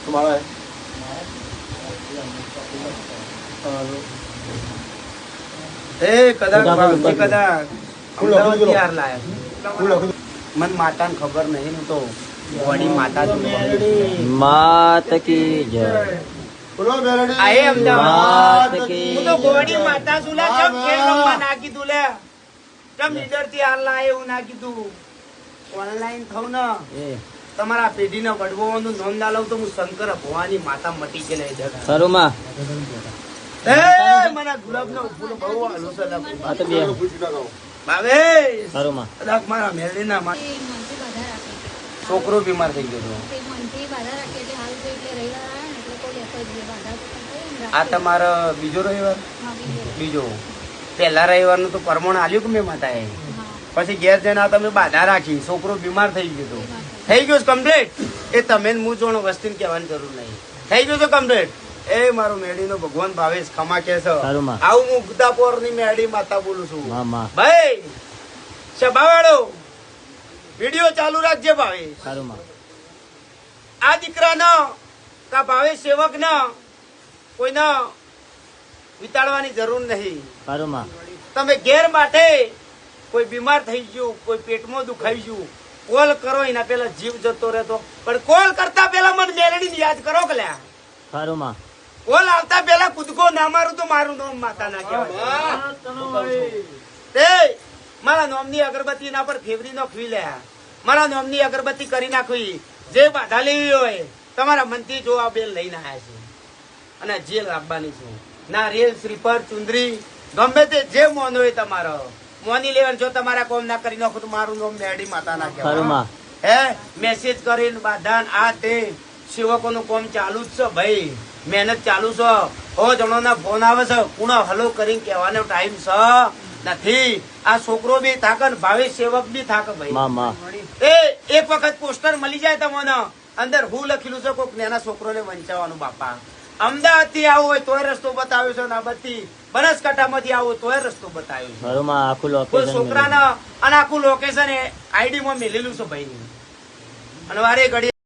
तुम्हारा है मन माता खबर नहीं न तो बड़ी माता मात की जय आए मात की હું તો ગોળી માતા સુલા જમ ખેલ રમવા ના કીધું લે જમ લીડર થી હાર લાય એવું ના કીધું ઓનલાઈન થઉં ને તમારા પેઢીના વડવાઓનું નામ ના લઉં તો હું શંકર ભવાની માતા મટી છે લઈ જતા સરુમાં મને ગુલાબ નો ફૂલ બહુ હાલું છે આ તો બે ભાવે સરુમાં કદાચ મારા મેરડીના છોકરો બીમાર થઈ ગયો આ તમારો બીજો રવિવાર બીજો પહેલા રવિવાર નું તો પરમણ આલ્યું કે મેં માતાએ પછી ઘેર જઈને તમે બાધા રાખી છોકરો બીમાર થઈ ગયો થઈ ગયો કમ્પ્લીટ એ તમે હું જોણો વસ્તી કહેવાની જરૂર નહીં થઈ ગયું છે કમ્પ્લીટ એ મારો મેડી નો ભગવાન ભાવેશ ખમા કે છે આવું હું ગુદાપોર ની મેડી માતા બોલું છું ભાઈ સભાવાળો વિડીયો ચાલુ રાખજે ભાવેશ આ દીકરા ન કા ભાવેશ સેવક ન કોઈને વિતાડવાની જરૂર નહીં તમે ઘેર માટે કોઈ બીમાર થઈ ગયું કોઈ પેટમાં દુખાઈ ગયું કોલ કરો એના પેલા જીવ જતો રહેતો પણ કોલ કરતા પેલા મને મેલડી યાદ કરો કે લ્યા કોલ આવતા પેલા કૂદકો ના મારું તો મારું નામ માતા ના કહેવાય મારા નામની અગરબત્તી ના પર ફેવરી નાખવી લે મારા નામની અગરબત્તી કરી નાખવી જે બાધા લેવી હોય તમારા મનથી જો આ બેલ લઈને આવ્યા છે અને જેલ રાખવાની છે ના રેલ શ્રીફળ ચુંદરી ગમે તે જે મોન હોય તમારો મોની લેવાનું જો તમારા કોમ ના કરી નાખો તો મારું નામ મેડી માતા ના કહેવાય હે મેસેજ કરીને બાધા આ તે સેવકો નું કોમ ચાલુ જ છે ભાઈ મહેનત ચાલુ છે હો જણો ના ફોન આવે છે કુણો હલો કરીને કહેવાનો ટાઈમ છે નથી આ છોકરો બી થાકે ભાવે સેવક બી થાકે ભાઈ એ એક વખત પોસ્ટર મળી જાય તમને અંદર હું લખેલું છે કોઈક નાના છોકરો ને વંચાવવાનું બાપા અમદાવાદ થી આવો હોય તોય રસ્તો બતાવ્યો છે નાબદથી બનાસકાંઠા માંથી આવો તોય રસ્તો બતાવ્યો છે છોકરાના અને આખું લોકેશન આઈડી માં મેલેલું છે ભાઈ અને વારે ઘડી